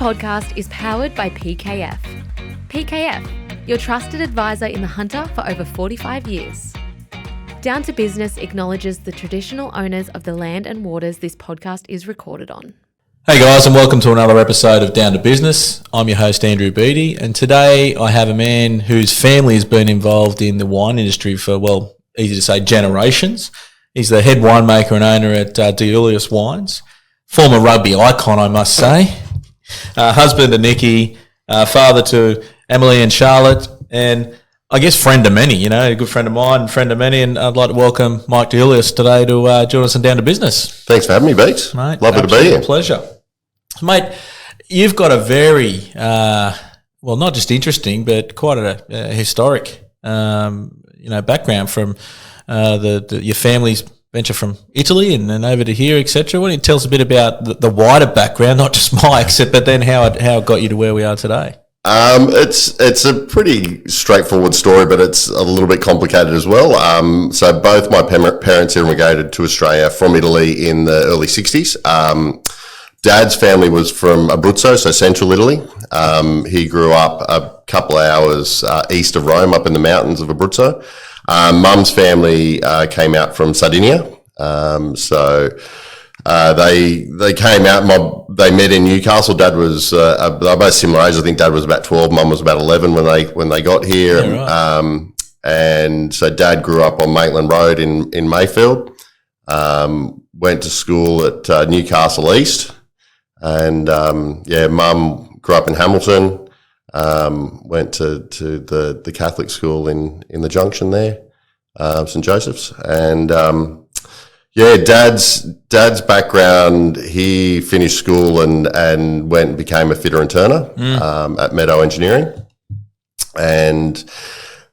podcast is powered by PKF. PKF, your trusted advisor in the Hunter for over 45 years. Down to Business acknowledges the traditional owners of the land and waters this podcast is recorded on. Hey guys, and welcome to another episode of Down to Business. I'm your host Andrew Beattie, and today I have a man whose family has been involved in the wine industry for, well, easy to say, generations. He's the head winemaker and owner at Iuliis Wines. Former rugby icon, I must say. Husband to Nikki, father to Emily and Charlotte, and I guess friend to many, a good friend of mine and friend of many, and I'd like to welcome Mike Iuliis today to join us on Down to Business. Thanks for having me, Beats. Mate, lovely to be here. Pleasure. Mate, you've got a very, not just interesting, but quite a historic, background from your family's venture from Italy and then over to here, etc. Why don't you tell us a bit about the wider background, not just Mike's, but then how it got you to where we are today? It's a pretty straightforward story, but it's a little bit complicated as well. So both my parents immigrated to Australia from Italy in the early 60s. Dad's family was from Abruzzo, so central Italy. He grew up a couple of hours east of Rome, up in the mountains of Abruzzo. Mum's family came out from Sardinia. They came out. They met in Newcastle. Dad was they're both similar age. I think Dad was about 12. Mum was about 11 when they got here. Yeah, right. And so Dad grew up on Maitland Road in Mayfield. Went to school at Newcastle East, and Mum grew up in Hamilton. Went to the Catholic school in the Junction there, St Joseph's, and Dad's background. He finished school and went and became a fitter and turner at Meadow Engineering, and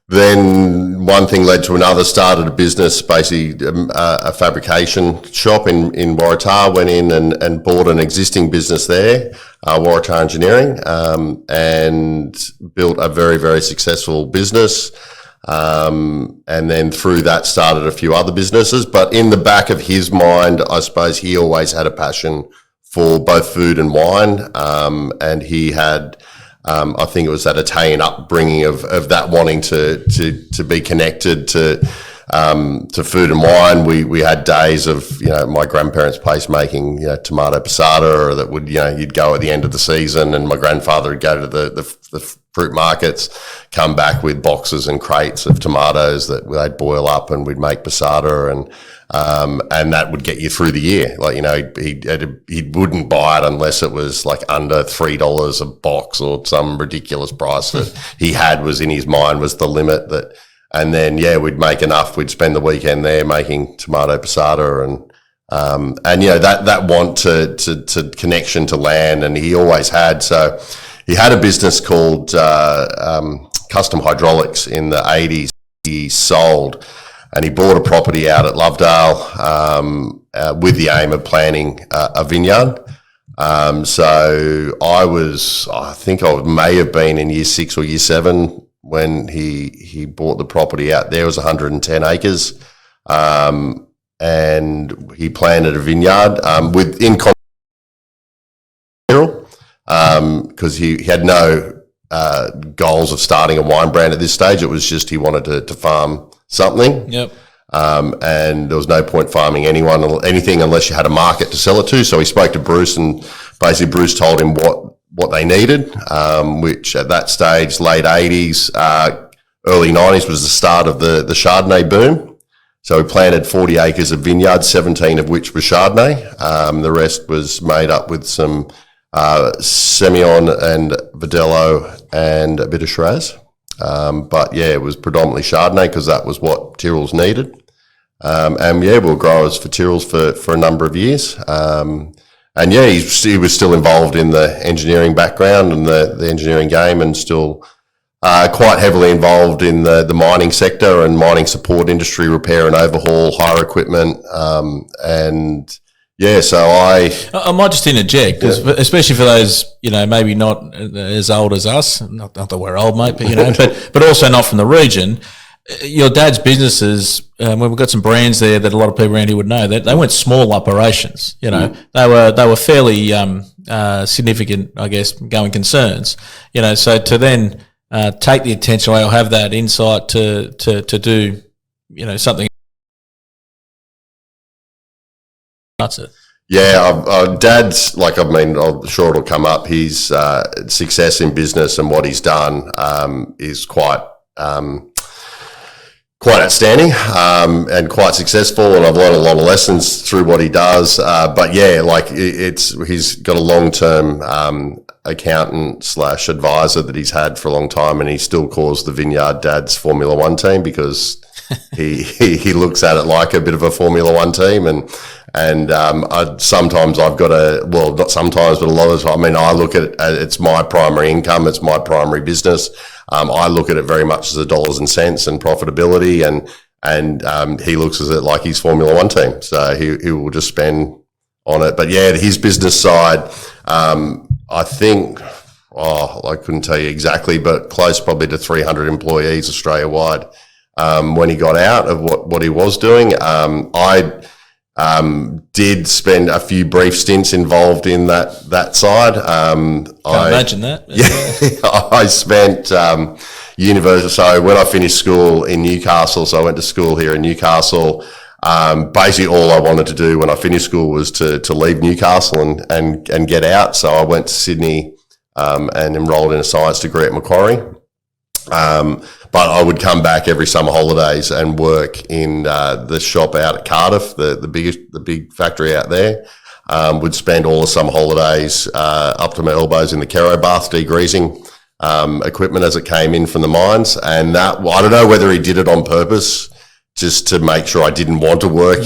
then one thing led to another. Started a business, basically a fabrication shop in Waratah. Went in and bought an existing business there, Waratah Engineering, and built a very, very successful business. And then through that started a few other businesses. But in the back of his mind, I suppose he always had a passion for both food and wine. And he had, I think it was that Italian upbringing of that wanting to be connected to food and wine. We had days of, my grandparents' place making, tomato passata, or that would, you'd go at the end of the season, and my grandfather would go to the fruit markets, come back with boxes and crates of tomatoes that they'd boil up, and we'd make passata, and that would get you through the year. Like, he wouldn't buy it unless it was like under $3 a box or some ridiculous price that he had was in his mind was the limit that. And then, we'd make enough. We'd spend the weekend there making tomato passata and that want to connection to land. And he always had. So he had a business called Custom Hydraulics in the 80s. He sold, and he bought a property out at Lovedale with the aim of planting a vineyard. So I think I may have been in year 6 or year 7 when he bought the property out there. It was 110 acres, and he planted a vineyard within because he had no goals of starting a wine brand at this stage. It was just he wanted to farm something. Yep. And there was no point farming anything unless you had a market to sell it to. So he spoke to Bruce, and basically Bruce told him what they needed, which at that stage, late 80s, early 90s, was the start of the Chardonnay boom. So we planted 40 acres of vineyard, 17 of which was Chardonnay. The rest was made up with some Semillon and Verdelho and a bit of Shiraz. It was predominantly Chardonnay because that was what Tyrrell's needed. We were growers for Tyrrell's for a number of years. He was still involved in the engineering background and the engineering game, and still quite heavily involved in the mining sector and mining support industry, repair and overhaul, hire equipment. So I might just interject, especially for those, maybe not as old as us, not that we're old, mate, but, but also not from the region. Your dad's businesses, we've got some brands there that a lot of people around here would know, that they weren't small operations. They were fairly significant, I guess, going concerns. So to then take the attention away or have that insight to do, something. That's it. Yeah, Dad's I'm sure it'll come up. His success in business and what he's done is quite outstanding and quite successful, and I've learned a lot of lessons through what he does. But yeah, he's got a long-term accountant / advisor that he's had for a long time, and he still calls the Vineyard Dad's Formula One team because he looks at it like a bit of a Formula One team, and sometimes I've got not sometimes, but a lot of the time, I look at it, it's my primary income, it's my primary business. I look at it very much as the dollars and cents and profitability, and he looks at it like his Formula One team. So he will just spend on it. But yeah, his business side, I think, I couldn't tell you exactly, but close probably to 300 employees Australia-wide when he got out of what he was doing. I did spend a few brief stints involved in that side. Can't imagine that. Yeah, I spent university. So when I finished school in Newcastle, so I went to school here in Newcastle. Basically, all I wanted to do when I finished school was to leave Newcastle and get out. So I went to Sydney and enrolled in a science degree at Macquarie. But I would come back every summer holidays and work in the shop out at Cardiff, the big factory out there. Would spend all the summer holidays up to my elbows in the Kero bath degreasing equipment as it came in from the mines. And that, I don't know whether he did it on purpose just to make sure I didn't want to work,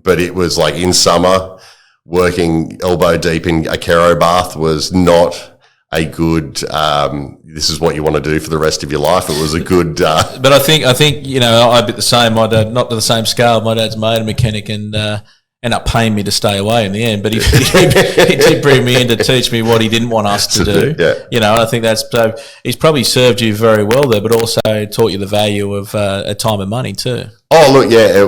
but it was like in summer, working elbow deep in a Kero bath was not a good, this is what you want to do for the rest of your life. It was a good... But I think I bit the same. My dad, not to the same scale. My dad's made a mechanic and ended up paying me to stay away in the end. But he did bring me in to teach me what he didn't want us to do. Yeah. I think so he's probably served you very well there, but also taught you the value of time and money too. Oh, look, yeah,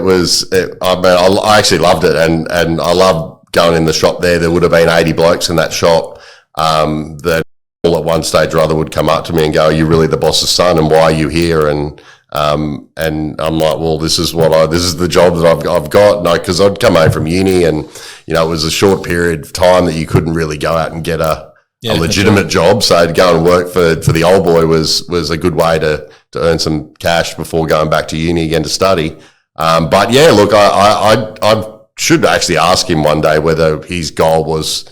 I actually loved it. And I loved going in the shop there. There would have been 80 blokes in that shop that all at one stage or other would come up to me and go, "Are you really the boss's son? And why are you here?" And I'm like, "Well, this is the job that I've got." No, because I'd come home from uni, and it was a short period of time that you couldn't really go out and get a legitimate job. So to go and work for the old boy was a good way to earn some cash before going back to uni again to study. But yeah, look, I should actually ask him one day whether his goal was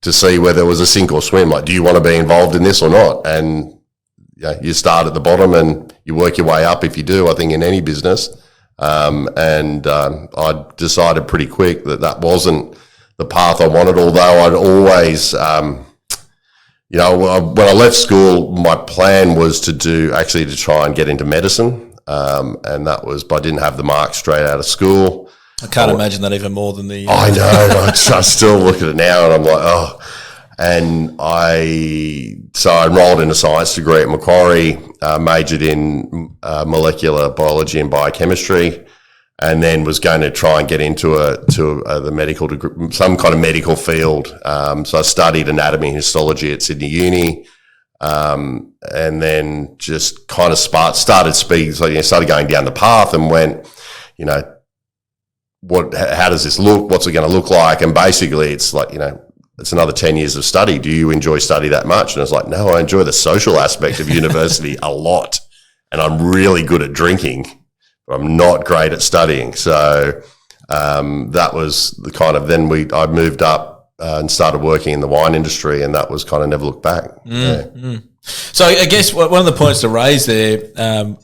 to see whether it was a sink or swim. Like, do you want to be involved in this or not? And you start at the bottom and you work your way up if you do, I think, in any business. I decided pretty quick that wasn't the path I wanted, although I'd always, when I left school, my plan was to try and get into medicine. And that was, but I didn't have the marks straight out of school. I can't imagine that even more than the... I know. I still look at it now and I'm like, oh. And I enrolled in a science degree at Macquarie, majored in molecular biology and biochemistry, and then was going to try and get into the medical degree, some kind of medical field. So I studied anatomy and histology at Sydney Uni, and then just kind of started speaking. So started going down the path and went, how does this look? What's it going to look like? And basically it's like, it's another 10 years of study. Do you enjoy study that much? And I was like, no, I enjoy the social aspect of university a lot. And I'm really good at drinking, but I'm not great at studying. So that was the kind of, I moved up and started working in the wine industry, and that was kind of never looked back. So I guess one of the points to raise there, and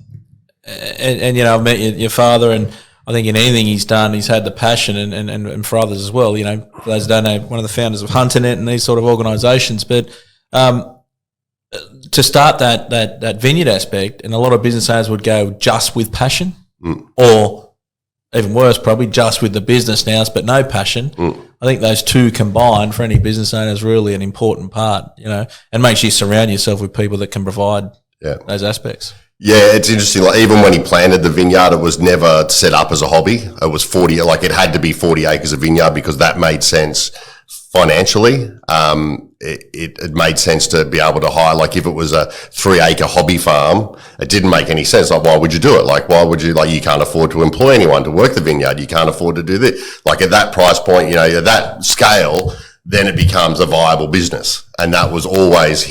I've met your father, and I think in anything he's done, he's had the passion, and for others as well. For those who don't know, one of the founders of HunterNet and these sort of organisations. But to start that vineyard aspect, and a lot of business owners would go just with passion, or even worse, probably just with the business nous, but no passion. I think those two combined for any business owner is really an important part, and make sure you surround yourself with people that can provide those aspects. Yeah, it's interesting. Like, even when he planted the vineyard, it was never set up as a hobby. It was it had to be 40 acres of vineyard because that made sense financially. And it made sense to be able to hire. Like if it was a 3-acre hobby farm, it didn't make any sense. Like, why would you do it? Like, why would you, like, you can't afford to employ anyone to work the vineyard. You can't afford to do this. Like at that price point, at that scale, then it becomes a viable business. And that was always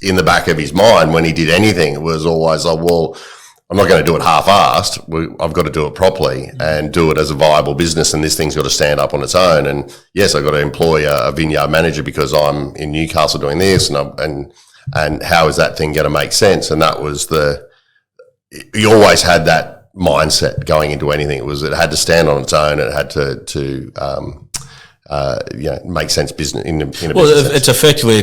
in the back of his mind when he did anything. It was always like, well, I'm not going to do it half-assed. I've got to do it properly and do it as a viable business, and this thing's got to stand up on its own. And yes, I've got to employ a vineyard manager because I'm in Newcastle doing this, and how is that thing going to make sense? And that was he always had that mindset going into anything. It had to stand on its own, and it had to make sense business in a business sense. It's effectively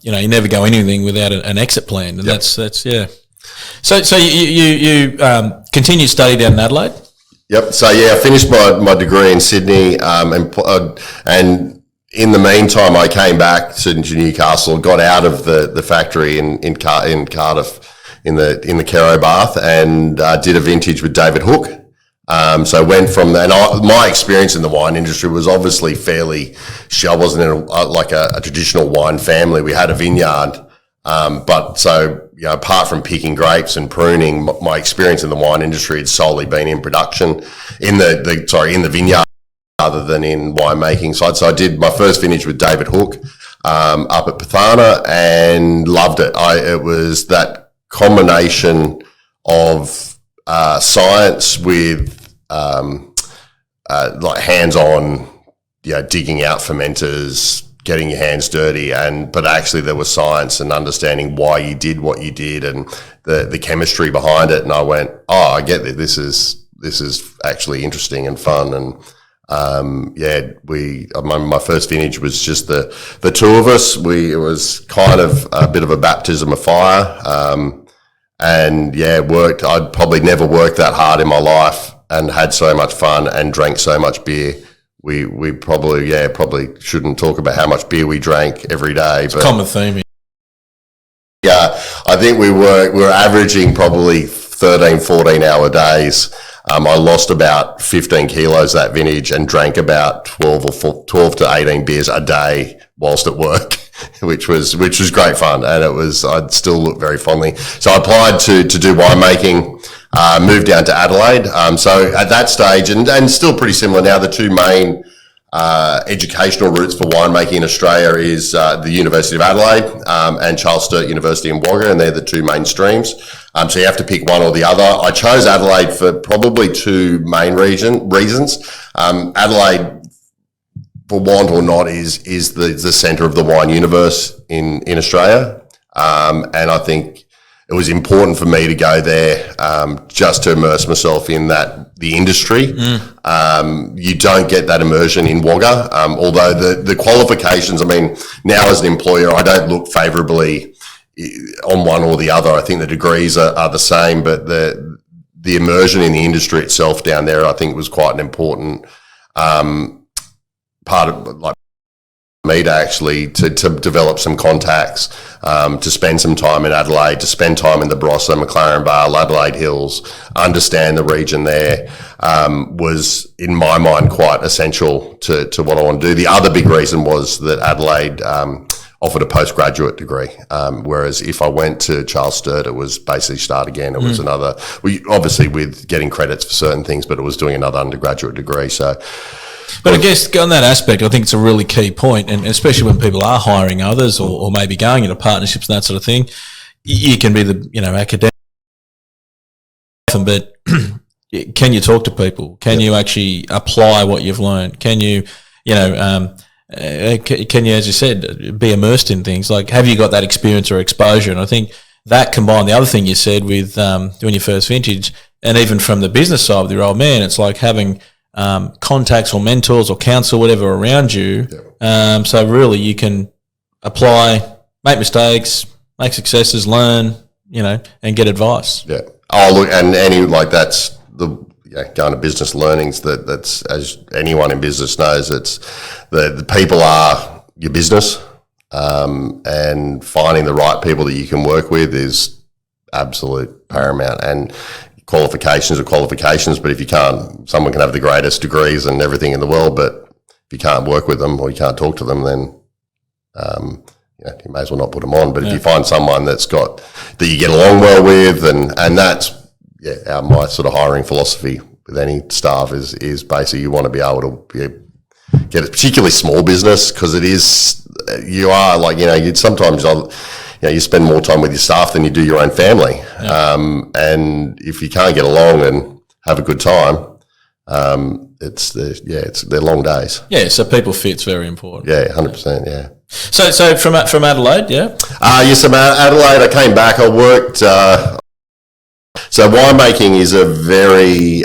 you never go anything without an exit plan, and that's yeah. So you continued study down in Adelaide? Yep. So I finished my degree in Sydney, and in the meantime, I came back to Newcastle, got out of the factory in Cardiff in the Kero Bath, and did a vintage with David Hook. So I went from there, and my experience in the wine industry was obviously fairly. I wasn't in a traditional wine family. We had a vineyard. Apart from picking grapes and pruning, my experience in the wine industry had solely been in production, in the vineyard rather than in winemaking side. So I did my first vintage with David Hook up at Pathana and loved it. It was that combination of science with hands-on, digging out fermenters, getting your hands dirty, but actually there was science and understanding why you did what you did and the chemistry behind it. And I went, I get it. This is actually interesting and fun. And my first vintage was just the two of us. It was kind of a bit of a baptism of fire. Worked. I'd probably never worked that hard in my life and had so much fun and drank so much beer. We probably shouldn't talk about how much beer we drank every day. It's a common theme. Yeah, I think we were averaging probably 13, 14-hour days. I lost about 15 kilos that vintage and drank about 12 to 18 beers a day whilst at work, which was great fun, and I'd still look very fondly. So I applied to do winemaking. Moved down to Adelaide. So at that stage, and still pretty similar now, the two main educational routes for winemaking in Australia is the University of Adelaide and Charles Sturt University in Wagga, and they're the two main streams. So you have to pick one or the other. I chose Adelaide for probably two main reasons. Adelaide, for want or not, is the centre of the wine universe in Australia, and I think it was important for me to go there just to immerse myself in the industry. You don't get that immersion in Wagga, although the qualifications, now as an employer, I don't look favourably on one or the other. I think the degrees are the same, but the immersion in the industry itself down there, I think, was quite an important part of me to actually to develop some contacts, to spend some time in Adelaide, to spend time in the Barossa, McLaren Vale, Adelaide Hills, understand the region there, was in my mind quite essential to what I want to do. The other big reason was that Adelaide offered a postgraduate degree, whereas if I went to Charles Sturt, it was basically start again. It was obviously with getting credits for certain things, but it was doing another undergraduate degree. So. But I guess on that aspect, I think it's a really key point, and especially when people are hiring others or maybe going into partnerships and that sort of thing, you can be the academic, but can you talk to people? Can you actually apply what you've learned? Can you, can you, as you said, be immersed in things? Like, have you got that experience or exposure? And I think that combined, the other thing you said with doing your first vintage, and even from the business side with your old man, it's like having contacts or mentors or counsel, whatever, around you. Yeah. So really you can apply, make mistakes, make successes, learn, and get advice. Yeah. Oh, look, and that's going to business learnings, that's, as anyone in business knows, it's the people are your business, and finding the right people that you can work with is absolute paramount. And qualifications are qualifications, but if you can't, someone can have the greatest degrees and everything in the world, but if you can't work with them or you can't talk to them, then you may as well not put them on. But if you find someone that you get along well with, and that's my sort of hiring philosophy with any staff is basically you want to be able to get a particularly small business, because it is, you are like, you'd sometimes, you spend more time with your staff than you do your own family. And if you can't get along and have a good time, they're long days. Yeah, so people fit's very important. Yeah, 100%, yeah. So from Adelaide, yeah? Yes, from Adelaide, I came back, I worked, so winemaking is a very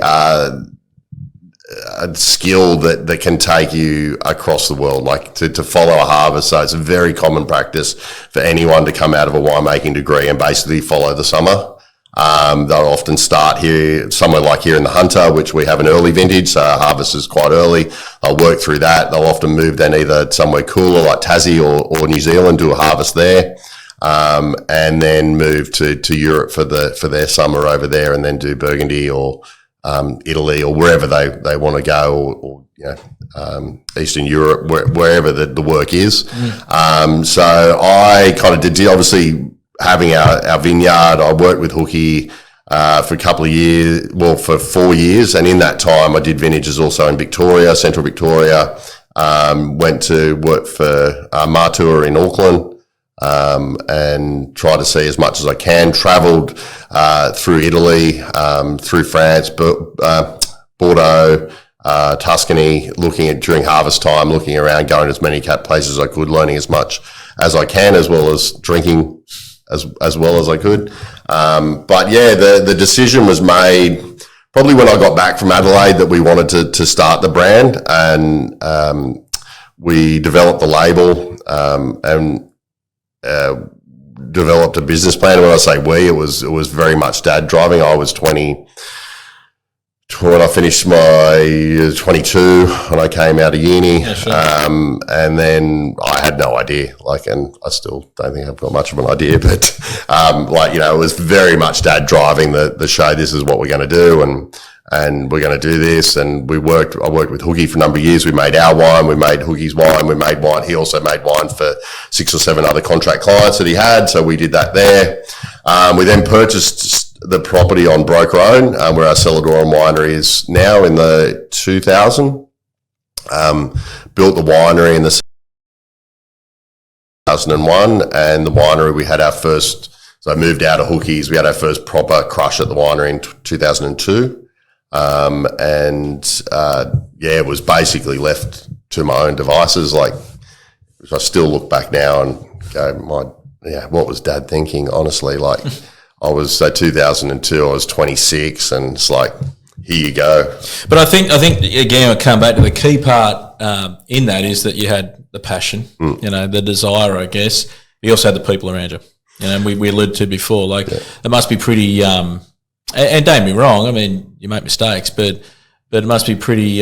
a skill that can take you across the world, like to follow a harvest. So it's a very common practice for anyone to come out of a winemaking degree and basically follow the summer. They'll often start here, somewhere like here in the Hunter, which we have an early vintage, so our harvest is quite early. They'll work through that. They'll often move then either somewhere cooler like Tassie or New Zealand, do a harvest there, and then move to Europe for their summer over there, and then do Burgundy or Italy or wherever they want to go, or Eastern Europe, wherever the work is. So I kind of did, obviously, having our vineyard. I worked with Hookie for a couple of years, for 4 years, and in that time I did vintages also in Victoria, Central Victoria. Went to work for Martour in Auckland, and try to see as much as I can. Travelled through Italy, through France, Bordeaux, Tuscany, looking at during harvest time, looking around, going to as many places as I could, learning as much as I can, as well as drinking as well as I could. But yeah, the decision was made probably when I got back from Adelaide that we wanted to start the brand, and we developed the label and developed a business plan. When I say we, it was very much Dad driving. I was 20 when I finished my 22 when I came out of uni. Yeah, sure. And then I had no idea, and I still don't think I've got much of an idea, but it was very much Dad driving the show. This is what we're going to do, and we're going to do this. And I worked with Hookie for a number of years. We made our wine, we made Hookie's wine, we made wine. He also made wine for 6 or 7 other contract clients that he had, so we did that there. We then purchased the property on Broker Own, where our Celador winery is now, in the 2000. Built the winery in the 2001, and the winery, we had our first, so I moved out of Hookie's, we had our first proper crush at the winery in 2002. It was basically left to my own devices. I still look back now and go, what was Dad thinking? Honestly, I was 2002. I was 26, and it's like, here you go. But I think again, I come back to the key part in that is that you had the passion, the desire, I guess. You also had the people around you. And we alluded to before, it must be pretty. And don't get me wrong, I mean, you make mistakes, but it must be pretty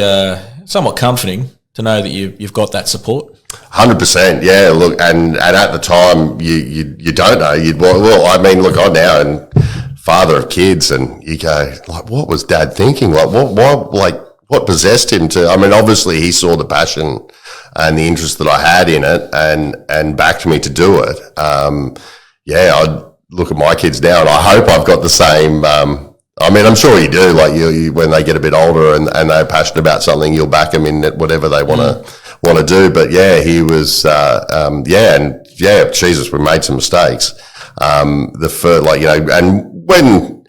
somewhat comforting to know that you've got that support. 100%, yeah. Look, and at the time, you don't know. I'm now and father of kids, and you go, what was Dad thinking? What possessed him to? I mean, obviously he saw the passion and the interest that I had in it, and backed me to do it. I'd look at my kids now, and I hope I've got the same. I'm sure you do. You when they get a bit older and they're passionate about something, you'll back them in whatever they want to do. But yeah, he was. Jesus, we made some mistakes. And when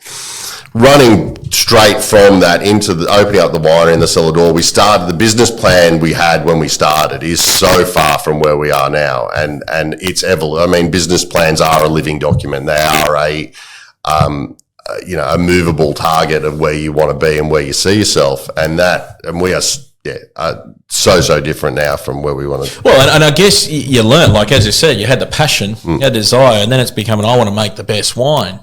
running straight from that into opening up the winery in the Celador, we started the business plan we had when we started is so far from where we are now, and it's business plans are a living document. They are a movable target of where you want to be and where you see yourself, and we are so different now from where we want to. Well, and I guess you learn, as you said, you had the passion, you had desire, and then it's becoming, I want to make the best wine.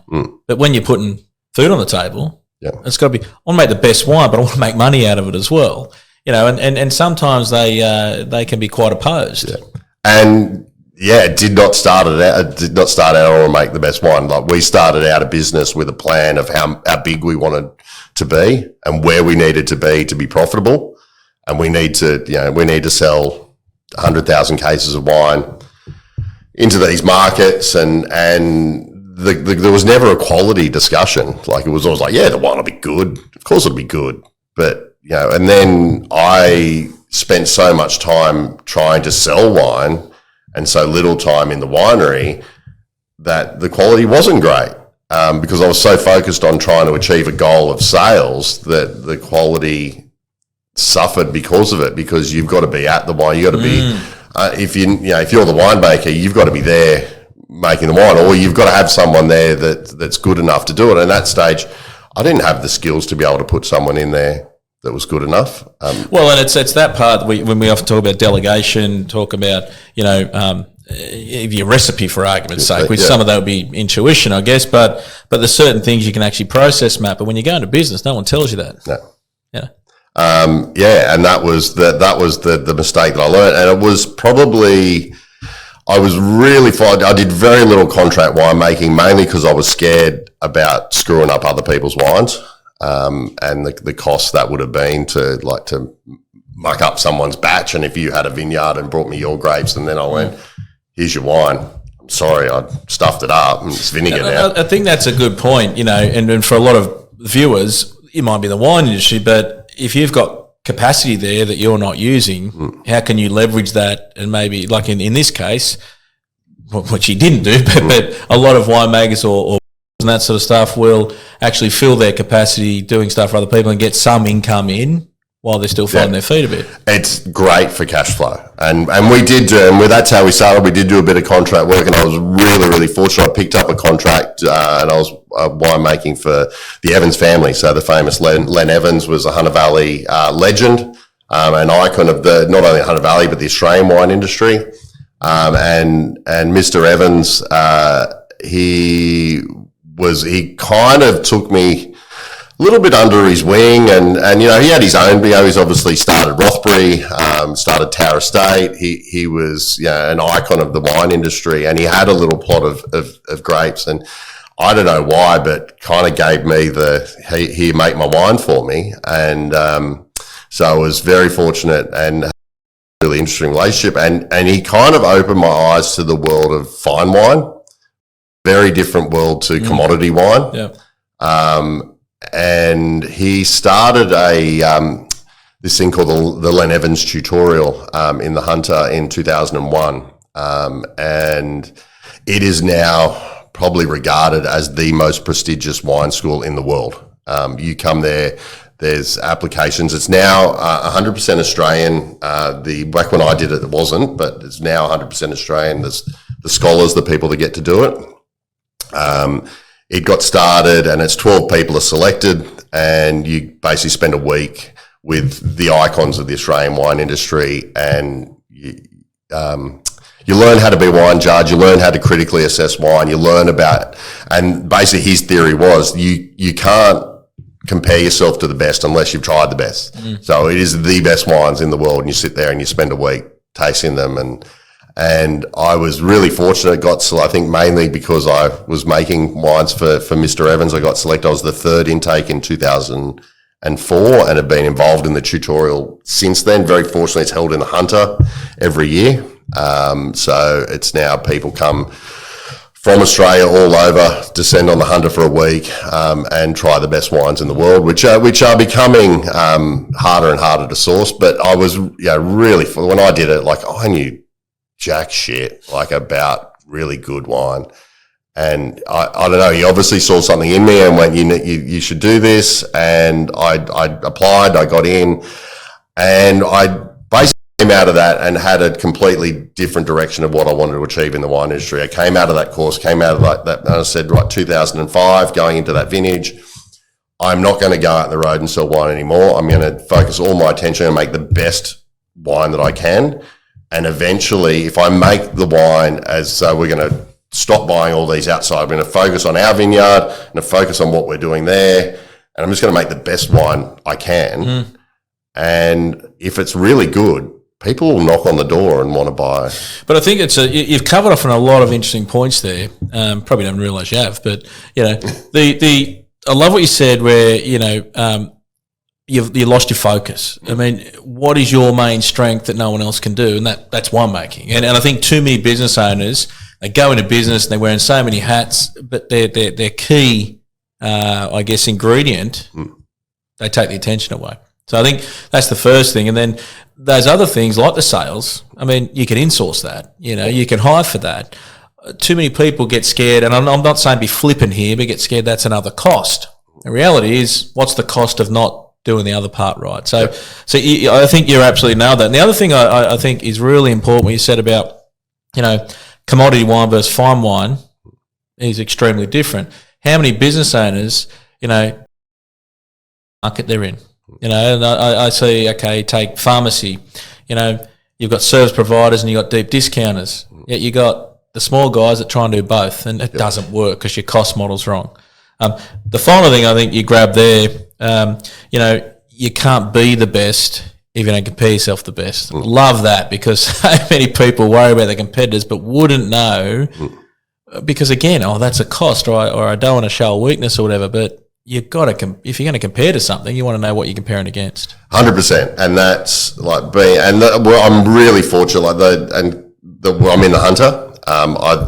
But when you're putting food on the table, it's got to be, I want to make the best wine, but I want to make money out of it as well. And sometimes they can be quite opposed. Yeah. And it did not start out or make the best wine. We started out a business with a plan of how big we wanted to be and where we needed to be profitable. And we need to sell 100,000 cases of wine into these markets, and there was never a quality discussion. Like, it was always like, yeah, the wine will be good. Of course it'll be good. But, you know, and then I spent so much time trying to sell wine and so little time in the winery that the quality wasn't great, because I was so focused on trying to achieve a goal of sales that the quality suffered because of it, because you've got to be at the wine. You've got to be, if you're the winemaker, you've got to be there making the wine, or you've got to have someone there that's good enough to do it. And at that stage, I didn't have the skills to be able to put someone in there that was good enough. Well, and it's that part when we often talk about delegation, talk about, your recipe, for argument's sake, which some of that would be intuition, I guess, but there's certain things you can actually process map. But when you go into business, no one tells you that. No. Yeah. And that was the mistake that I learned. And it was probably, I did very little contract winemaking, mainly because I was scared about screwing up other people's wines, and the cost that would have been to muck up someone's batch. And if you had a vineyard and brought me your grapes, and then I went, here's your wine, I'm sorry, I stuffed it up and it's vinegar now. I think that's a good point, and for a lot of viewers, it might be the wine industry, but if you've got capacity there that you're not using, how can you leverage that? And maybe, like in this case, which you didn't do, but a lot of winemakers or and that sort of stuff will actually fill their capacity doing stuff for other people and get some income in while they're still finding their feet a bit. It's great for cash flow. And we did do, and that's how we started. We did do a bit of contract work, and I was really, really fortunate. I picked up a contract, and I was winemaking for the Evans family. So the famous Len Evans was a Hunter Valley legend, an icon of not only Hunter Valley, but the Australian wine industry. And Mr. Evans, he kind of took me a little bit under his wing, and he had his own. He's obviously started Rothbury, started Tower Estate. He was an icon of the wine industry, and he had a little plot of grapes, and I don't know why, but kind of gave me here, make my wine for me, and so I was very fortunate and had a really interesting relationship, and he kind of opened my eyes to the world of fine wine, very different world to commodity wine. Yeah. And he started this thing called the Len Evans tutorial in the Hunter in 2001, and it is now probably regarded as the most prestigious wine school in the world. You come there, there's applications. It's now 100% Australian. Back when I did it, it wasn't, but it's now 100% Australian. There's the scholars, the people that get to do it. It got started, and it's 12 people are selected, and you basically spend a week with the icons of the Australian wine industry, and you learn how to be a wine judge, you learn how to critically assess wine, you learn about, and basically his theory was you can't compare yourself to the best unless you've tried the best. So it is the best wines in the world, and you sit there and you spend a week tasting them, and I was really fortunate. I think mainly because I was making wines for Mr. Evans, I got selected. I was the third intake in 2004 and have been involved in the tutorial since then. Very fortunately, it's held in the Hunter every year. So it's now people come from Australia all over, descend on the Hunter for a week, and try the best wines in the world, which are becoming harder and harder to source. But I was really, when I did it, I knew jack shit about really good wine, and I don't know, he obviously saw something in me and went, you should do this, and I applied, I got in, and I basically came out of that and had a completely different direction of what I wanted to achieve in the wine industry. I came out of that course, came out of that, and I said, 2005, going into that vintage, I'm not going to go out on the road and sell wine anymore. I'm going to focus all my attention and make the best wine that I can. And eventually, if I make the wine we're going to stop buying all these outside, I'm going to focus on our vineyard, I'm going to focus on what we're doing there, and I'm just going to make the best wine I can. And if it's really good, people will knock on the door and want to buy. But I think you've covered off on a lot of interesting points there. Probably don't realise you have, but I love what you said where you lost your focus. I mean, what is your main strength that no one else can do? And that's winemaking. And I think too many business owners they go into business and they're wearing so many hats, but their key, I guess, ingredient, they take the attention away. So I think that's the first thing. And then those other things like the sales, I mean, you can insource that, you can hire for that. Too many people get scared, and I'm not saying be flippant here, but get scared that's another cost. The reality is, what's the cost of not doing the other part right? So I think you're absolutely nailed that. And the other thing I think is really important, what you said about, commodity wine versus fine wine is extremely different. How many business owners, market they're in? And I see, okay, take pharmacy, you've got service providers and you've got deep discounters. Yet you got the small guys that try and do both, and it doesn't work because your cost model's wrong. The final thing I think you grab there, you can't be the best if you don't compare yourself the best. Love that, because so many people worry about their competitors but wouldn't know because, again, that's a cost, or I don't want to show a weakness or whatever, but you've got to, if you're going to compare to something, you want to know what you're comparing against. 100%. And that's like being, I'm really fortunate, I'm in the Hunter.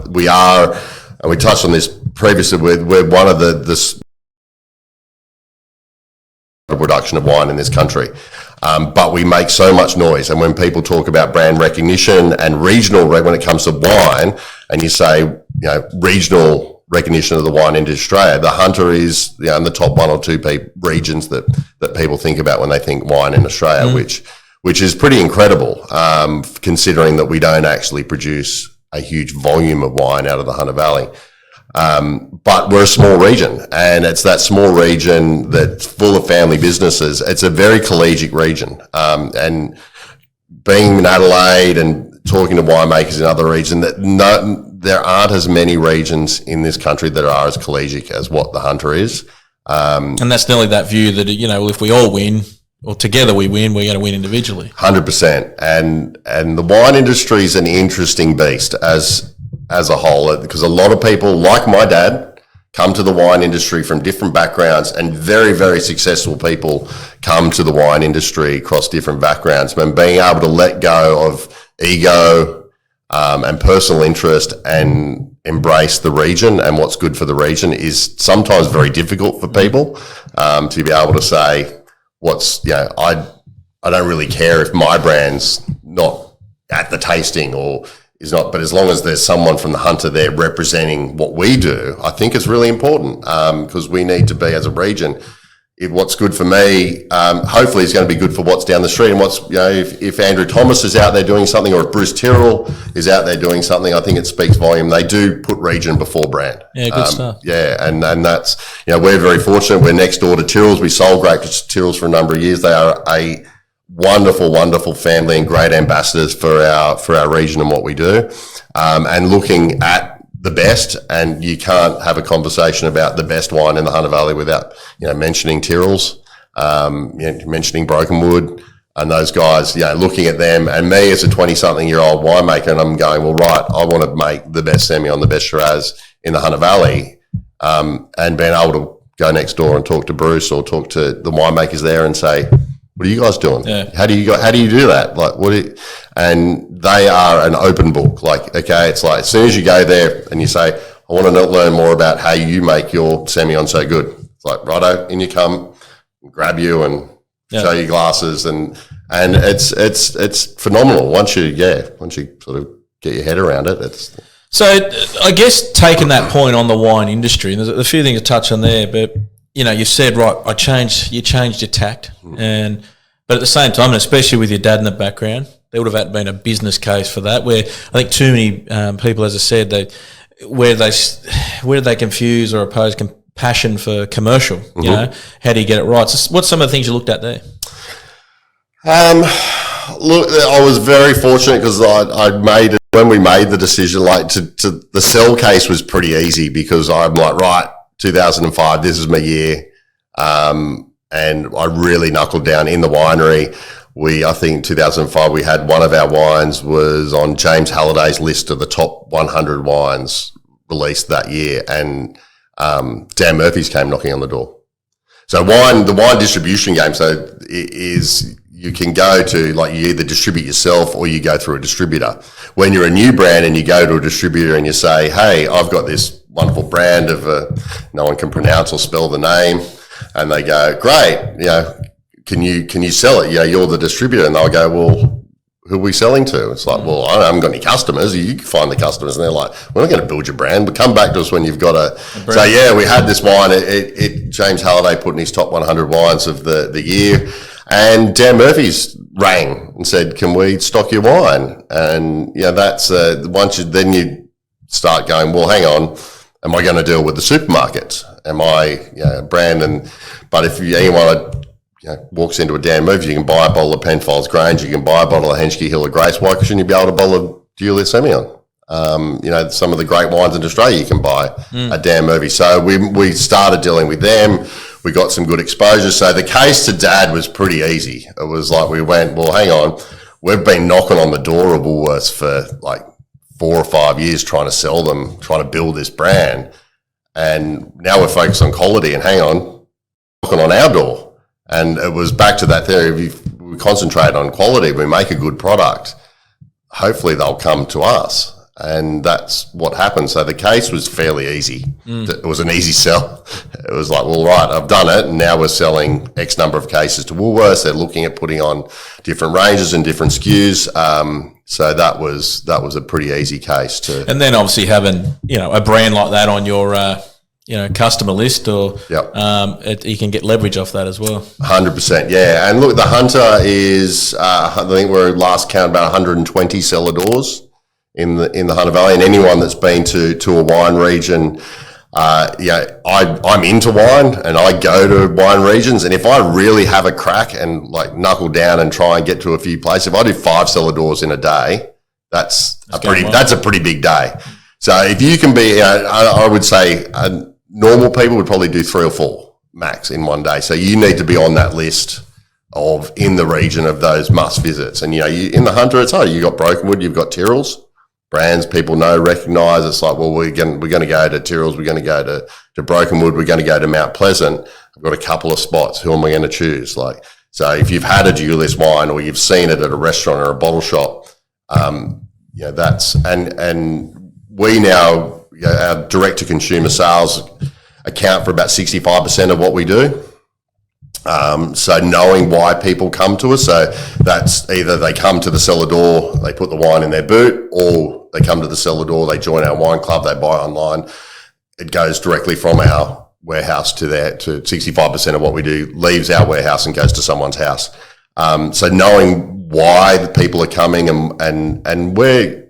We are, and we touched on this previously, we're one of the production of wine in this country. But we make so much noise. And when people talk about brand recognition and regional, when it comes to wine, and you say, regional recognition of the wine industry in Australia, the Hunter is in the top one or two regions that people think about when they think wine in Australia, which is pretty incredible, considering that we don't actually produce a huge volume of wine out of the Hunter Valley. But we're a small region, and it's that small region that's full of family businesses. It's a very collegiate region. And being in Adelaide and talking to winemakers in other regions, there aren't as many regions in this country that are as collegiate as what the Hunter is. And that's nearly that view that, if we all win, or together we win, we're going to win individually. 100%. And the wine industry is an interesting beast as a whole, because a lot of people, like my dad, come to the wine industry from different backgrounds, and very, very successful people come to the wine industry across different backgrounds. And being able to let go of ego and personal interest and embrace the region and what's good for the region is sometimes very difficult for people to be able to say, I don't really care if my brand's not at the tasting or is not, but as long as there's someone from the Hunter there representing what we do, I think it's really important, because we need to be, as a region, if what's good for me, hopefully is going to be good for what's down the street. And if Andrew Thomas is out there doing something, or if Bruce Tyrrell is out there doing something, I think it speaks volume. They do put region before brand. Yeah, good stuff. Yeah, and that's, we're very fortunate. We're next door to Tyrrell's. We sold great to Tyrrell's for a number of years. They are a wonderful, wonderful family and great ambassadors for our region and what we do. And looking at the best, and you can't have a conversation about the best wine in the Hunter Valley without, mentioning Tyrrell's, mentioning Brokenwood and those guys, looking at them and me as a 20-something-year-old winemaker, and I'm going, well, right, I want to make the best Semillon, the best Shiraz in the Hunter Valley, and being able to go next door and talk to Bruce or talk to the winemakers there and say, what are you guys doing? Yeah. How do you do that? And they are an open book. It's like, as soon as you go there and you say, I want to learn more about how you make your Semillon so good. It's like, righto, in you come, grab you and show you glasses, and it's phenomenal once you sort of get your head around it. So I guess taking that point on the wine industry, and there's a few things to touch on there, but you said, right, you changed your tact, but at the same time, and especially with your dad in the background, there would have been a business case for that. Where I think too many people, as I said, where do they confuse or oppose passion for commercial? How do you get it right? So what's some of the things you looked at there? Look, I was very fortunate because when we made the decision, the sell case was pretty easy, because I'm like, right, 2005, this is my year. And I really knuckled down in the winery. I think in 2005, we had one of our wines was on James Halliday's list of the top 100 wines released that year. And Dan Murphy's came knocking on the door. So the wine distribution game, so is you can go to, like, you either distribute yourself or you go through a distributor. When you're a new brand and you go to a distributor and you say, hey, I've got this wonderful brand of no one can pronounce or spell the name, and they go, great, can you sell it? You're the distributor. And they'll go, well, who are we selling to? It's like, well, I haven't got any customers. You can find the customers. And they're like, we're not going to build your brand, but come back to us when you've got a so yeah, we had this wine. James Halliday put in his top 100 wines of the year, and Dan Murphy's rang and said, can we stock your wine? And that's then you start going, well, hang on, am I going to deal with the supermarkets? Am I a brand? But if anyone walks into a Dan Murphy's, you can buy a bottle of Penfolds Grange, you can buy a bottle of Henschke Hill of Grace. Why shouldn't you be able to bottle of Iuliis Semillon? Some of the great wines in Australia you can buy at Dan Murphy. So we started dealing with them. We got some good exposure. So the case to Dad was pretty easy. It was like we went, well, hang on, we've been knocking on the door of Woolworths for like 4 or 5 years trying to sell them, trying to build this brand. And now we're focused on quality, and hang on, knocking on our door. And it was back to that theory. If we concentrate on quality, we make a good product, hopefully they'll come to us. And that's what happened. So the case was fairly easy. It was an easy sell. It was like, well, right, I've done it, and now we're selling X number of cases to Woolworths. They're looking at putting on different ranges and different SKUs. So that was a pretty easy case to. And then obviously having a brand like that on your customer list, or you can get leverage off that as well. 100%, yeah. And look, the Hunter is I think we're last count about 120 cellar doors in the Hunter Valley, and anyone that's been to a wine region, I'm into wine and I go to wine regions, and if I really have a crack and like knuckle down and try and get to a few places, if I do 5 cellar doors in a day, that's a pretty big day. So if you can be, I would say normal people would probably do 3 or 4 max in one day. So you need to be on that list of in the region of those must visits. And you in the Hunter, it's you got Brokenwood, you've got Tyrrells, brands people know, recognise. It's like, well, we're going to go to Tyrrells, we're going to go to Brokenwood, we're going to go to Mount Pleasant. I've got a couple of spots. Who am I going to choose? So if you've had a Iuliis wine or you've seen it at a restaurant or a bottle shop, that's and we now our direct to consumer sales account for about 65% of what we do. So knowing why people come to us, so that's either they come to the cellar door, they put the wine in their boot, or they come to the cellar door, they join our wine club, they buy online. It goes directly from our warehouse to 65% of what we do leaves our warehouse and goes to someone's house. So knowing why the people are coming and where,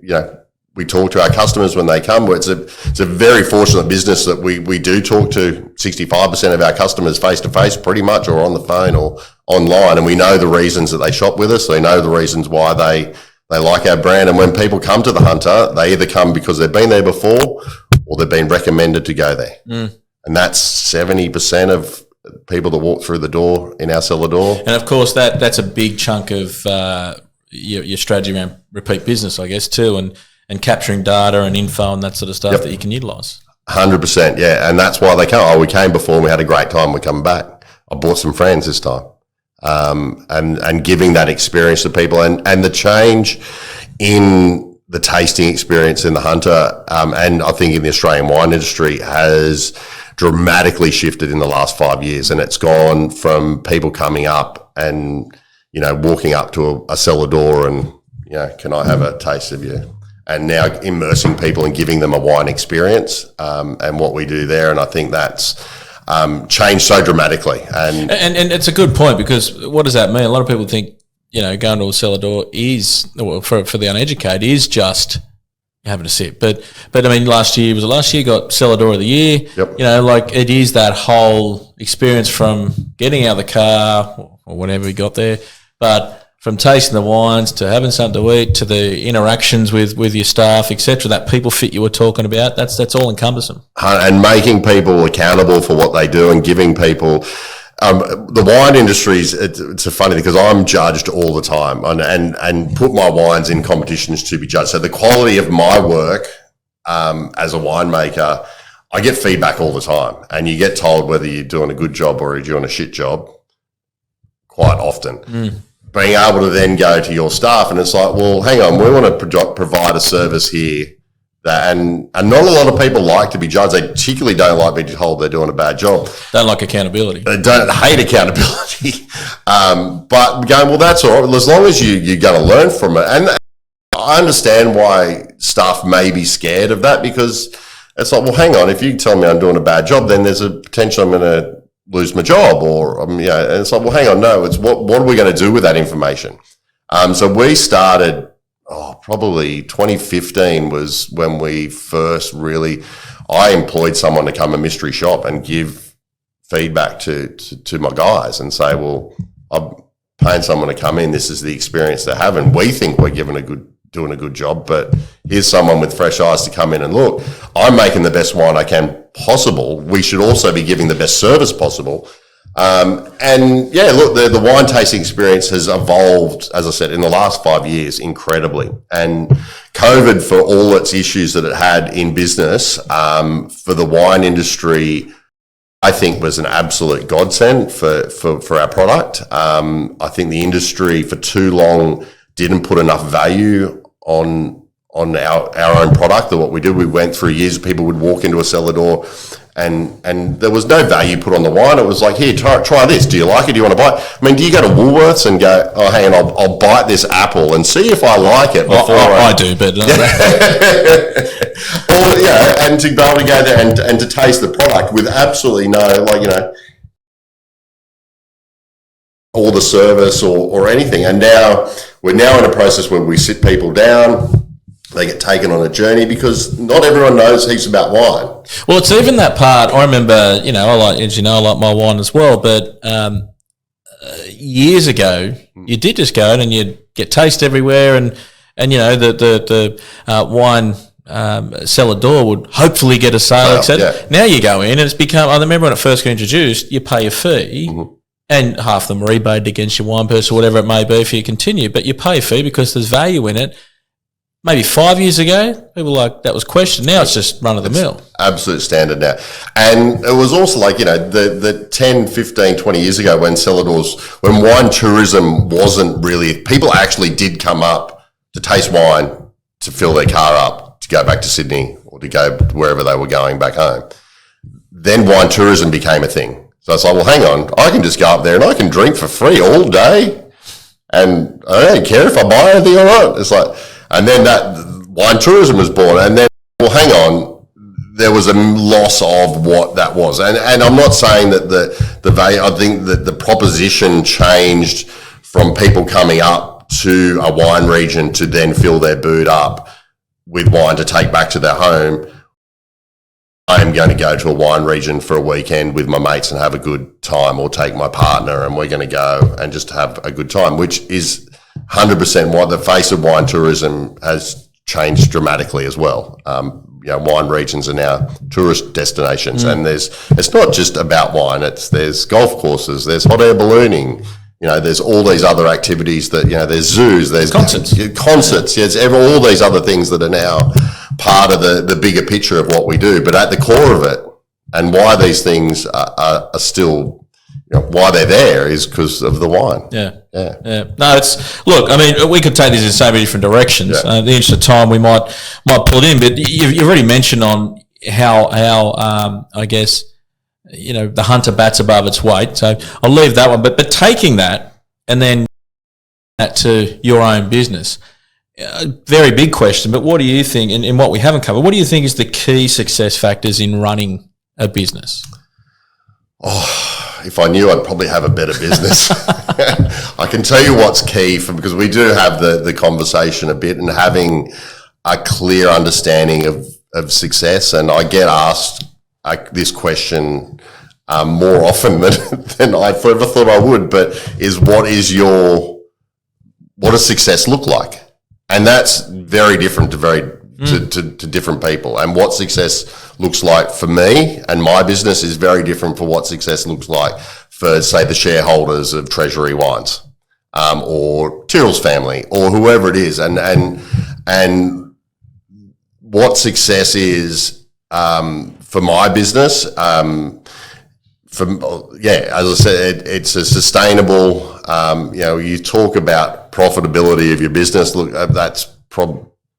we talk to our customers when they come. It's a very fortunate business that we do talk to 65% of our customers face to face pretty much, or on the phone or online, and we know the reasons that they shop with us. They know the reasons why they like our brand. And when people come to the Hunter, they either come because they've been there before or they've been recommended to go there. And that's 70% of people that walk through the door in our cellar door. And of course that's a big chunk of your strategy around repeat business, I guess, too, and capturing data and info and that sort of stuff that you can utilise. 100%, yeah. And that's why they come. We came before and we had a great time. We're coming back. I brought some friends this time. And giving that experience to people and the change in the tasting experience in the Hunter, and I think in the Australian wine industry has dramatically shifted in the last 5 years. And it's gone from people coming up and, walking up to a cellar door and, can I have a taste of you? And now immersing people and giving them a wine experience, and what we do there. And I think that's changed so dramatically. And it's a good point, because what does that mean? A lot of people think, going to a cellar door is, well, for the uneducated, is just having a sip. But I mean, last year got cellar door of the year. Yep. It is that whole experience from getting out of the car or whatever we got there, but from tasting the wines to having something to eat to the interactions with your staff, etc., that people fit you were talking about, that's all encompassing. And making people accountable for what they do and giving people the wine industry it's a funny thing, because I'm judged all the time and put my wines in competitions to be judged. So the quality of my work as a winemaker, I get feedback all the time, and you get told whether you're doing a good job or you're doing a shit job quite often. being able to then go to your staff and it's like, well, hang on, we want to provide a service here that, and not a lot of people like to be judged. They particularly don't like being told they're doing a bad job. Don't like accountability. They don't hate accountability. But going, well, that's all right. As long as you're going to learn from it. And I understand why staff may be scared of that, because it's like, well, hang on, if you tell me I'm doing a bad job, then there's a potential I'm going to lose my job, or and it's like, well, hang on, no, it's what are we going to do with that information? So we started, probably 2015 was when we first really, I employed someone to come and mystery shop and give feedback to my guys and say, well, I'm paying someone to come in, this is the experience they're having. We think we're doing a good job, but here's someone with fresh eyes to come in and look, I'm making the best wine I can possible. We should also be giving the best service possible. The wine tasting experience has evolved, as I said, in the last 5 years, incredibly. And COVID, for all its issues that it had in business, for the wine industry, I think was an absolute godsend for our product. I think the industry for too long didn't put enough value on our own product, or what we did. We went through years, people would walk into a cellar door and there was no value put on the wine. It was like, here, try this. Do you like it? Do you want to buy it? I mean, do you go to Woolworths and go, oh, hang on, I'll bite this apple and see if I like it before I do, but... and to be able to go there and to taste the product with absolutely no, all the service or anything. And now we're in a process where we sit people down, they get taken on a journey, because not everyone knows heaps about wine. Well, it's even that part. I remember, I like my wine as well, but years ago, you did just go in and you'd get taste everywhere, and the wine cellar door would hopefully get a sale, etc. Yeah. Now you go in and it's become, I remember when it first got introduced, you pay a fee, and half them rebated against your wine purse or whatever it may be if you continue, but you pay a fee because there's value in it. Maybe 5 years ago, people that was questioned. Now it's just run of the mill. Absolute standard now. And it was also the 10, 15, 20 years ago when cellar doors, when wine tourism wasn't really, people actually did come up to taste wine, to fill their car up, to go back to Sydney or to go wherever they were going back home. Then wine tourism became a thing. So it's like, well, hang on, I can just go up there and I can drink for free all day and I don't care if I buy anything or not. It's like, and then that wine tourism was born, and then, well, hang on, there was a loss of what that was. And I'm not saying that the value, I think that the proposition changed from people coming up to a wine region to then fill their boot up with wine to take back to their home. I am going to go to a wine region for a weekend with my mates and have a good time, or take my partner and we're going to go and just have a good time, which is 100% why the face of wine tourism has changed dramatically as well. Wine regions are now tourist destinations, and it's not just about wine. There's golf courses, there's hot air ballooning, there's all these other activities that, there's zoos, there's concerts, yes, all these other things that are now part of the bigger picture of what we do. But at the core of it, and why these things are still, why they're there, is because of the wine. Yeah. No, look, I mean, we could take this in so many different directions. Yeah. In the interest of time, we might pull it in, but you've already mentioned on how I guess, the hunter bats above its weight. So I'll leave that one. But taking that and then that to your own business, very big question, but what do you think, in what we haven't covered, what do you think is the key success factors in running a business? If I knew, I'd probably have a better business. I can tell you what's key, because we do have the conversation a bit, and having a clear understanding of success. And I get asked this question more often than I ever thought I would, but what does success look like? And that's very different to different people. And what success looks like for me and my business is very different for what success looks like for, say, the shareholders of Treasury Wines, or Tyrrell's family, or whoever it is. And what success is for my business, as I said, it's a sustainable. You talk about profitability of your business. Look, that's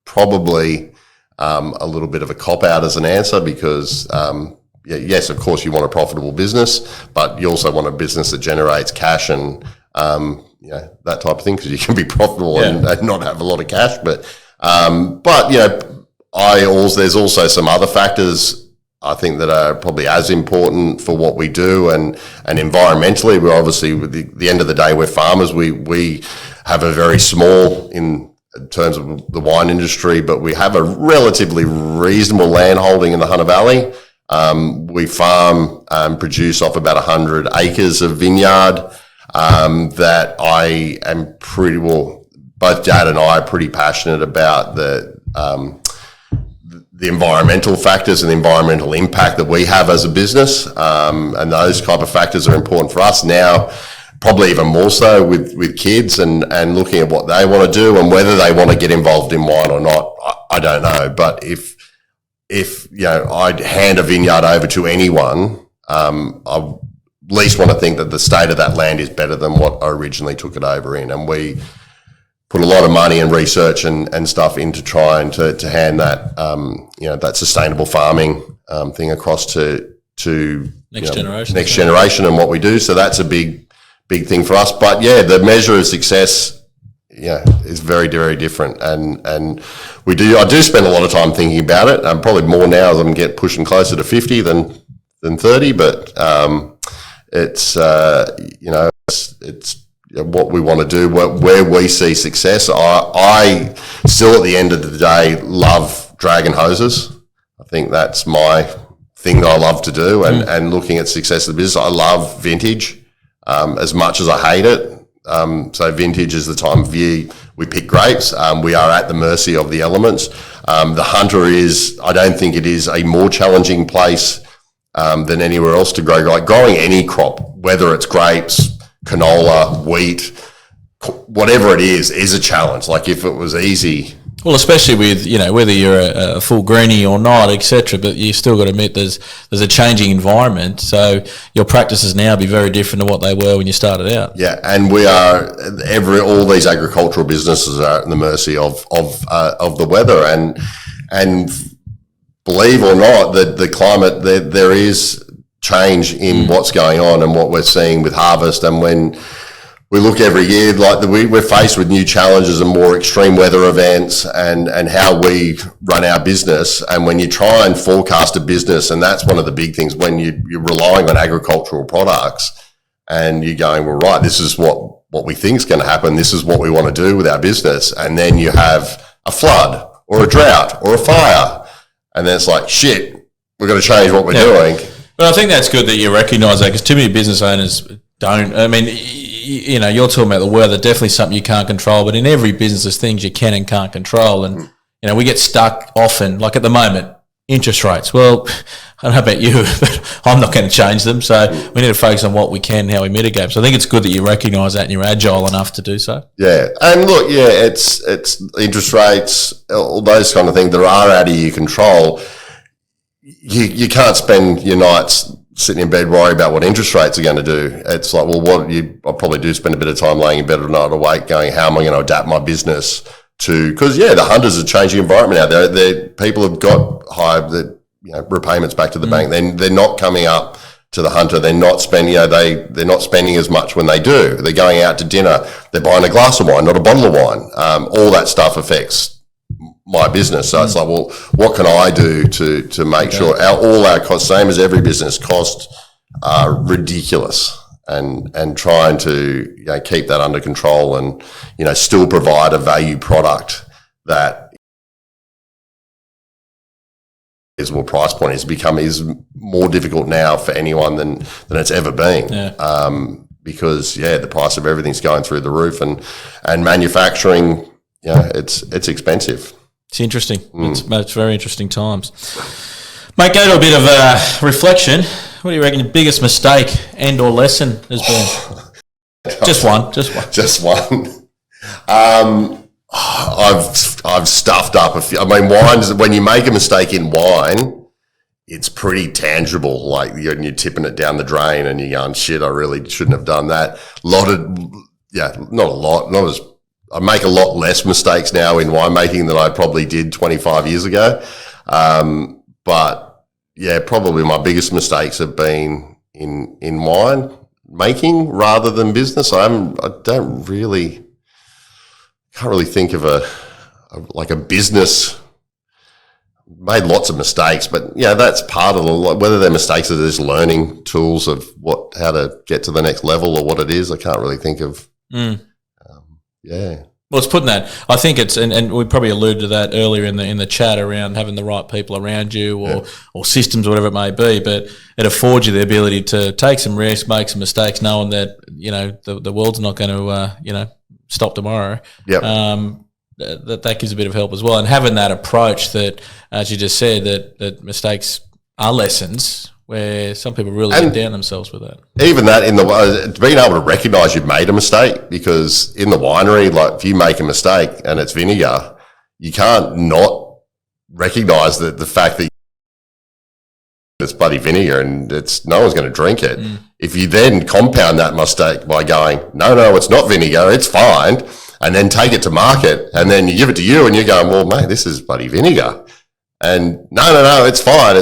probably a little bit of a cop out as an answer because. Yes, of course, you want a profitable business, but you also want a business that generates cash and that type of thing because you can be profitable and not have a lot of cash. But there's also some other factors I think that are probably as important for what we do and environmentally. We're obviously at the end of the day we're farmers. We have a very small in terms of the wine industry, but we have a relatively reasonable land holding in the Hunter Valley. We farm and produce off about 100 acres of vineyard that I am both Dad and I are pretty passionate about the environmental factors and the environmental impact that we have as a business. And those type of factors are important for us now, probably even more so with kids and looking at what they want to do and whether they want to get involved in wine or not. I don't know. But if I'd hand a vineyard over to anyone, I at least want to think that the state of that land is better than what I originally took it over in. And we put a lot of money and research and stuff into trying to hand that, that sustainable farming thing across to next generation and what we do. So that's a big thing for us. But the measure of success is very, very different. And I do spend a lot of time thinking about it. Probably more now as I'm pushing closer to 50 than 30, but it's what we want to do, where we see success. I still at the end of the day love dragon hoses. I think that's my thing that I love to do and looking at success of the business. I love vintage as much as I hate it. So vintage is the time of year we pick grapes. We are at the mercy of the elements. The Hunter I don't think it is a more challenging place than anywhere else to grow. Like growing any crop, whether it's grapes, canola, wheat, whatever it is a challenge. Like if it was easy. Well, especially with, whether you're a full greenie or not, etc. But you still got to admit there's a changing environment. So your practices now be very different to what they were when you started out. Yeah, and we are all these agricultural businesses are at the mercy of the weather and believe or not, the climate there is change in what's going on and what we're seeing with harvest. And when we look every year, we're faced with new challenges and more extreme weather events and how we run our business. And when you try and forecast a business, and that's one of the big things when you're relying on agricultural products and you're going, well, right, this is what we think is going to happen. This is what we want to do with our business. And then you have a flood or a drought or a fire. And then it's like, shit, we're going to change what we're doing. But I think that's good that you recognise that because too many business owners don't. I mean, you're talking about the weather, definitely something you can't control, but in every business there's things you can and can't control. And, we get stuck often, like at the moment, interest rates. Well, I don't know about you, but I'm not going to change them. So we need to focus on what we can, how we mitigate. So I think it's good that you recognise that and you're agile enough to do so. Yeah. And look, it's interest rates, all those kind of things that are out of your control. You can't spend your nights sitting in bed worrying about what interest rates are going to do. It's like, well, I probably do spend a bit of time laying in bed at night awake going, how am I going to adapt my business to, because the Hunters are changing environment now. People have got high repayments back to the bank. They're not coming up to the Hunter. They're not spending, they're not spending as much when they do. They're going out to dinner. They're buying a glass of wine, not a bottle of wine. All that stuff affects my business. So it's like, well, what can I do to make sure all our costs, same as every business, costs are ridiculous, and trying to keep that under control and still provide a value product that is more price point is more difficult now for anyone than it's ever been. Because the price of everything's going through the roof and manufacturing, it's expensive. It's interesting. It's very interesting times. Mate, go to a bit of reflection. What do you reckon your biggest mistake and or lesson has been? Just one. I've stuffed up a few. I mean, wine, when you make a mistake in wine, it's pretty tangible. Like you're tipping it down the drain and you're going, shit, I really shouldn't have done that. Not a lot. I make a lot less mistakes now in winemaking than I probably did 25 years ago. But yeah, probably my biggest mistakes have been in wine making rather than business. I can't really think of a business. Made lots of mistakes, but yeah, that's part of whether they're mistakes or just learning tools of how to get to the next level or what it is. I can't really think of. Yeah. Well, it's putting that. I think it's, and we probably alluded to that earlier in the chat around having the right people around you or systems, whatever it may be. But it affords you the ability to take some risks, make some mistakes, knowing that the world's not going to stop tomorrow. Yep. That gives a bit of help as well, and having that approach that, as you just said, that mistakes are lessons. Where some people really get down themselves with that. Even that being able to recognise you've made a mistake, because in the winery, like if you make a mistake and it's vinegar, you can't not recognise that the fact that it's bloody vinegar and no one's going to drink it. If you then compound that mistake by going, no, it's not vinegar, it's fine, and then take it to market and then you give it to you and you're going, well, mate, this is bloody vinegar. And no, it's fine.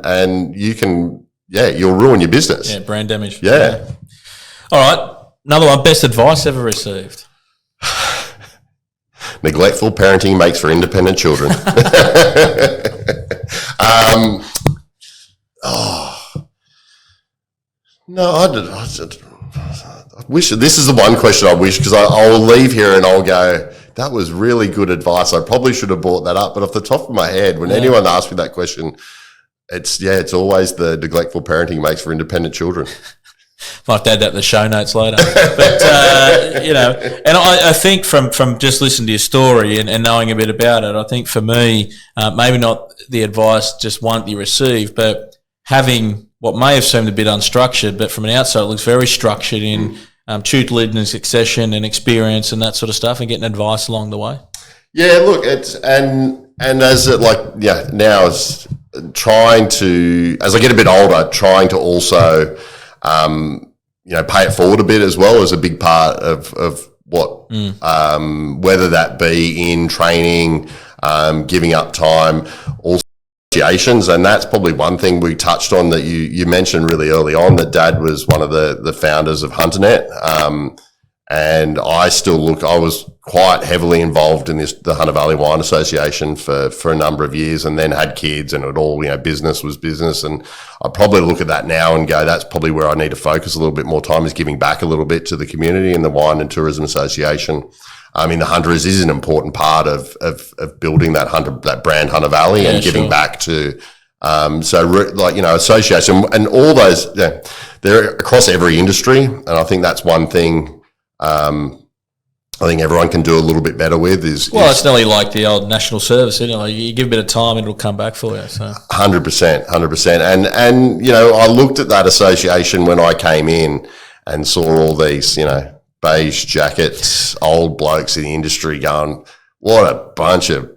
And you can, you'll ruin your business. Yeah, brand damage. Yeah. All right. Another one, best advice ever received. Neglectful parenting makes for independent children. I wish, this is the one question I wish, because I'll leave here and I'll go, that was really good advice. I probably should have brought that up. But off the top of my head, when anyone asks me that question, it's always the neglectful parenting makes for independent children. Might have to add that in the show notes later. But, and I think from just listening to your story and knowing a bit about it, I think for me, maybe not the advice just one that you received, but having what may have seemed a bit unstructured, but from an outside it looks very structured in tutelage and succession and experience and that sort of stuff, and getting advice along the way. Yeah, look, it's and as it now it's trying to, as I get a bit older, trying to also pay it forward a bit as well is a big part of what whether that be in training, giving up time, also associations. And that's probably one thing we touched on that you mentioned really early on, that Dad was one of the founders of HunterNet. And I was quite heavily involved in the Hunter Valley Wine Association for a number of years, and then had kids, and it all, business was business. And I probably look at that now and go, that's probably where I need to focus a little bit more time, is giving back a little bit to the community and the Wine and Tourism Association. I mean, the Hunter is an important part of building that brand Hunter Valley and giving back to, association and all those, they're across every industry. And I think that's one thing, I think everyone can do a little bit better with it's nearly like the old national service, isn't it? You give a bit of time and it'll come back for you. So 100%. And I looked at that association when I came in and saw all these, beige jackets, old blokes in the industry going, what a bunch of,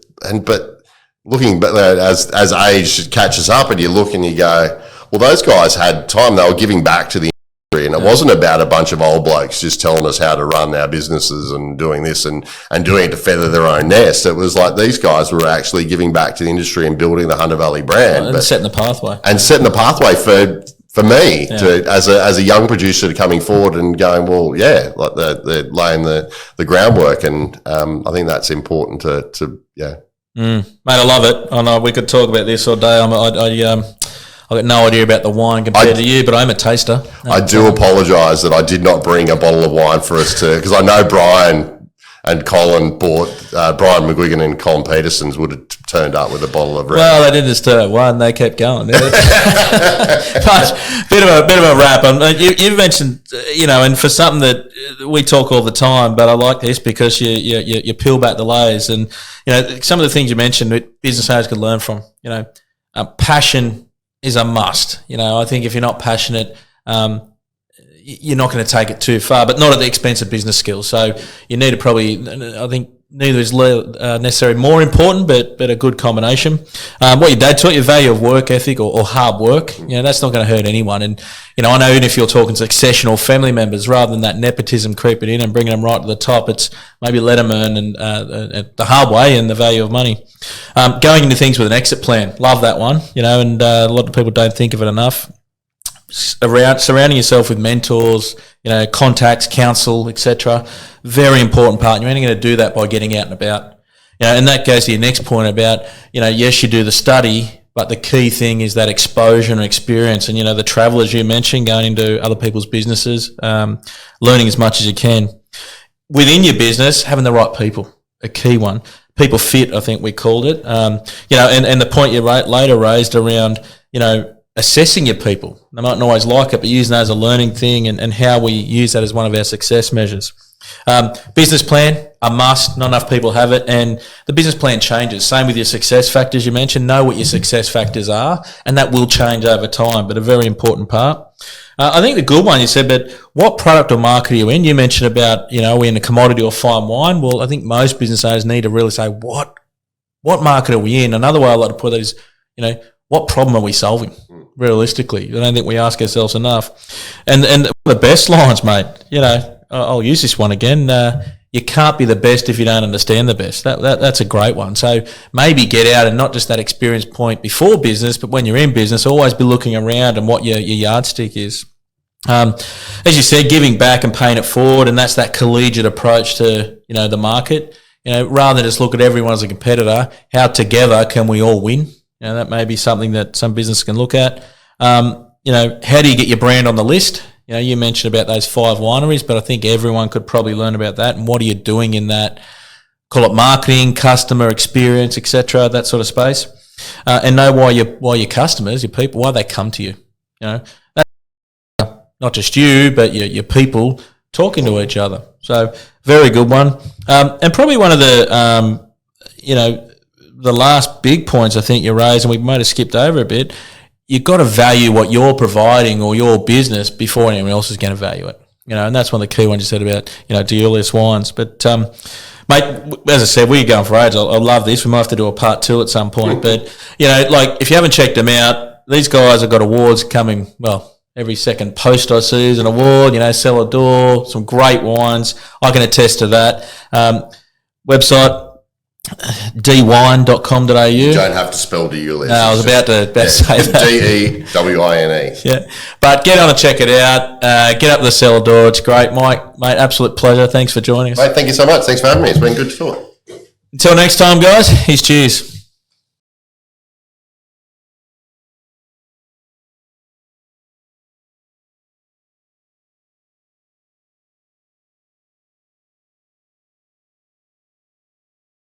but looking back as age catches up and you look and you go, well, those guys had time, they were giving back to the industry, and it wasn't about a bunch of old blokes just telling us how to run our businesses and doing this and doing it to feather their own nest. It was like these guys were actually giving back to the industry and building the Hunter Valley brand. And setting the pathway. And setting the pathway for me to, as a young producer, coming forward and going, well, they're laying the groundwork, and I think that's important to. Mate, I love it. I know we could talk about this all day. I've got no idea about the wine compared to you, but I'm a taster. I do apologise that I did not bring a bottle of wine for us because I know Brian and Colin Brian McGuigan and Colin Petersons would have turned up with a bottle of red. Well, they didn't just turn up one; they kept going. But bit of a wrap. You mentioned, and for something that we talk all the time, but I like this because you peel back the layers, and some of the things you mentioned that business owners can learn from. Passion is a must. I think if you're not passionate, you're not going to take it too far, but not at the expense of business skills. So you need to probably, I think neither is necessarily more important, but a good combination. What your dad taught you, value of work ethic or hard work, that's not going to hurt anyone. And, I know even if you're talking succession or family members, rather than that nepotism creeping in and bringing them right to the top, it's maybe let them earn and the hard way and the value of money. Going into things with an exit plan, love that one, and a lot of people don't think of it enough. Surrounding yourself with mentors, contacts, counsel, etc. Very important part. You're only going to do that by getting out and about. And that goes to your next point about, yes, you do the study, but the key thing is that exposure and experience. And, the travel, as you mentioned, going into other people's businesses, learning as much as you can. Within your business, having the right people, a key one. People fit, I think we called it. And the point you later raised around, assessing your people. They mightn't always like it, but using that as a learning thing and how we use that as one of our success measures. Business plan, a must. Not enough people have it. And the business plan changes. Same with your success factors you mentioned. Know what your success factors are, and that will change over time, but a very important part. I think the good one you said, but what product or market are you in? You mentioned about, are we in a commodity or fine wine? Well, I think most business owners need to really say, what market are we in? Another way I like to put that is, what problem are we solving? Realistically, I don't think we ask ourselves enough. And the best lines, mate, I'll use this one again. You can't be the best if you don't understand the best. That's a great one. So maybe get out and not just that experience point before business, but when you're in business, always be looking around and what your yardstick is. As you said, giving back and paying it forward, and that's that collegiate approach to, the market. Rather than just look at everyone as a competitor, how together can we all win? That may be something that some business can look at. How do you get your brand on the list? You mentioned about those 5 wineries, but I think everyone could probably learn about that. And what are you doing in that, call it marketing, customer experience, etc., that sort of space. And know why your customers, your people, why they come to you. That's not just you, but your people talking to each other. So very good one. And probably one of the, the last big points I think you raised, and we might have skipped over a bit, you've got to value what you're providing or your business before anyone else is going to value it. And that's one of the key ones you said about, Iuliis wines. But, mate, as I said, we're going for age. I love this. We might have to do a part 2 at some point. But, if you haven't checked them out, these guys have got awards coming, every second post I see is an award, Cellar Door, some great wines. I can attest to that. Website, dwine.com.au. You don't have to spell Iuliis. No, I was about to say that. DEWINE. Yeah. But get on and check it out. Get up the Cellar Door. It's great. Mike, mate, absolute pleasure. Thanks for joining us. Mate, thank you so much. Thanks for having me. It's been good to talk. Until next time, guys, here's cheers.